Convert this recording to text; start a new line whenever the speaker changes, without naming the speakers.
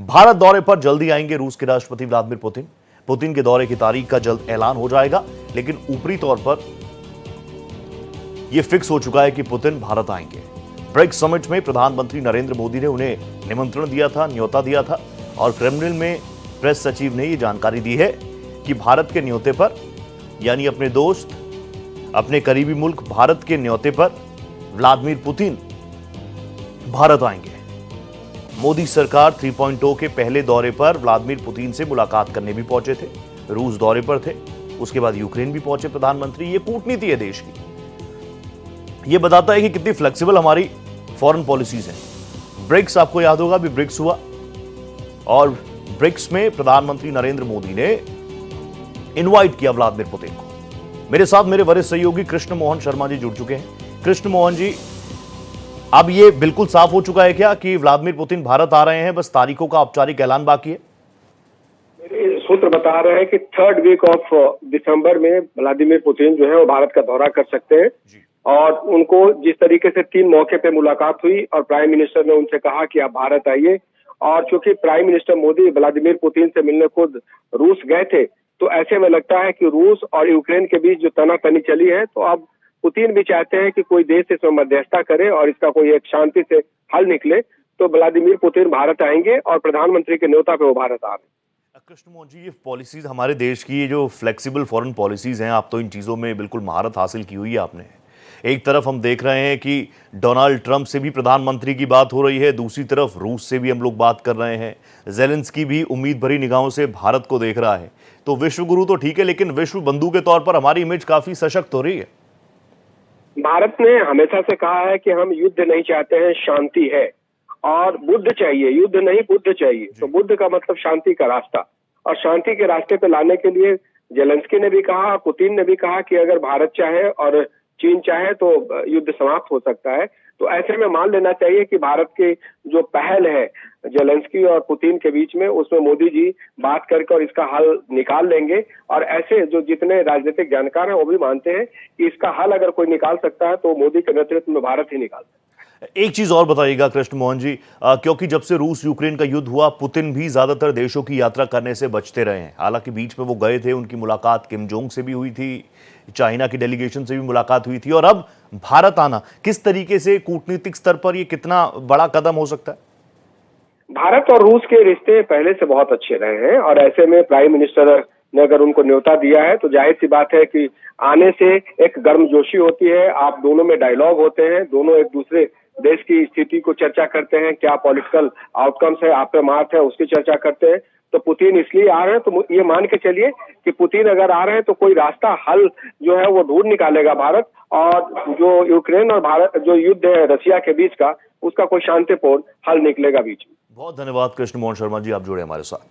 भारत दौरे पर जल्दी आएंगे रूस के राष्ट्रपति व्लादिमीर पुतिन। पुतिन के दौरे की तारीख का जल्द ऐलान हो जाएगा, लेकिन ऊपरी तौर पर यह फिक्स हो चुका है कि पुतिन भारत आएंगे। ब्रिक्स समिट में प्रधानमंत्री नरेंद्र मोदी ने उन्हें निमंत्रण दिया था, न्योता दिया था, और क्रेमलिन में प्रेस सचिव ने यह जानकारी दी है कि भारत के न्योते पर, यानी अपने दोस्त, अपने करीबी मुल्क भारत के न्योते पर व्लादिमीर पुतिन भारत आएंगे। मोदी सरकार 3.0 के पहले दौरे पर व्लादिमीर पुतिन से मुलाकात करने भी पहुंचे थे। रूस दौरे पर थे, उसके बाद यूक्रेन भी पहुंचे प्रधानमंत्री। ये कूटनीति है देश की। ये बताता है कि कितनी फ्लेक्सिबल हमारी फॉरेन पॉलिसीज हैं। ब्रिक्स, आपको याद होगा, अभी ब्रिक्स हुआ और ब्रिक्स में प्रधानमंत्री नरेंद्र मोदी ने इनवाइट किया व्लादिमीर पुतिन को। मेरे साथ मेरे वरिष्ठ सहयोगी कृष्ण मोहन शर्मा जी जुड़ चुके हैं। कृष्ण मोहन जी, अब ये बिल्कुल साफ हो चुका है क्या कि व्लादिमीर पुतिन भारत आ रहे हैं, बस तारीखों का औपचारिक ऐलान बाकी है?
मेरे सूत्र बता रहे हैं कि 3rd वीक ऑफ दिसंबर में व्लादिमीर पुतिन जो है वो भारत का दौरा कर सकते हैं। और उनको जिस तरीके से 3 मौके पे मुलाकात हुई और प्राइम मिनिस्टर ने उनसे कहा कि आप भारत आइए, और चूंकि prime minister Modi Vladimir Putin से मिलने खुद रूस गए थे, तो ऐसे में लगता है कि रूस और यूक्रेन के बीच जो तनातनी चली है, तो अब पुतिन भी चाहते हैं कि कोई देश इसमें मध्यस्थता करे और इसका कोई एक शांति से हल निकले। तो व्लादिमीर पुतिन भारत आएंगे और प्रधानमंत्री के न्योता पे वो भारत आ रहे हैं।
कृष्ण मोहन जी, ये पॉलिसीज हमारे देश की, ये जो फ्लेक्सिबल फॉरेन पॉलिसीज हैं, आप तो इन चीजों में बिल्कुल महारत हासिल की हुई है आपने। एक तरफ हम देख रहे हैं कि डोनाल्ड ट्रंप से भी प्रधानमंत्री की बात हो रही है, दूसरी तरफ रूस से भी हम लोग बात कर रहे हैं। ज़ेलेंस्की भी उम्मीद भरी निगाहों से भारत को देख रहा है। तो विश्व गुरु तो ठीक है, लेकिन विश्व बंधु के तौर पर हमारी इमेज काफी सशक्त हो रही है।
भारत ने हमेशा से कहा है कि हम युद्ध नहीं चाहते हैं, शांति है, और बुद्ध चाहिए, युद्ध नहीं बुद्ध चाहिए। तो बुद्ध का मतलब शांति का रास्ता, और शांति के रास्ते पे लाने के लिए ज़ेलेंस्की ने भी कहा, पुतिन ने भी कहा कि अगर भारत चाहे और चीन चाहे तो युद्ध समाप्त हो सकता है। तो ऐसे में मान लेना चाहिए कि भारत की जो पहल है ज़ेलेंस्की और पुतिन के बीच में, उसमें मोदी जी बात करके और इसका हल निकाल लेंगे। और ऐसे जो जितने राजनीतिक जानकार हैं वो भी मानते हैं कि इसका हल अगर कोई निकाल सकता है तो मोदी के नेतृत्व में भारत ही निकाल सकता है।
एक चीज और बताइएगा कृष्ण मोहन जी, क्योंकि जब से रूस यूक्रेन का युद्ध हुआ, पुतिन भी ज्यादातर देशों की यात्रा करने से बचते रहे हैं। हालांकि बीच में वो गए थे, उनकी मुलाकात किम जोंग से भी हुई थी, चाइना की डेलीगेशन से भी मुलाकात हुई थी, और अब भारत आना किस तरीके से कूटनीतिक स्तर पर ये कितना बड़ा कदम हो सकता है?
भारत और रूस के रिश्ते पहले से बहुत अच्छे रहे हैं, और ऐसे में प्राइम मिनिस्टर ने अगर उनको न्योता दिया है तो जाहिर सी बात है कि आने से एक गर्मजोशी होती है, आप दोनों में डायलॉग होते हैं, दोनों एक दूसरे देश की स्थिति को चर्चा करते हैं, क्या पॉलिटिकल आउटकम्स है, आफ्टरमार्थ है, उसकी चर्चा करते हैं। तो पुतिन इसलिए आ रहे हैं, तो ये मान के चलिए कि पुतिन अगर आ रहे हैं तो कोई रास्ता हल जो है वो ढूंढ निकालेगा भारत, और जो यूक्रेन और भारत जो युद्ध है रशिया के बीच का, उसका कोई शांतिपूर्ण हल निकलेगा बीच में।
बहुत धन्यवाद कृष्ण मोहन शर्मा जी, आप जुड़े हमारे साथ।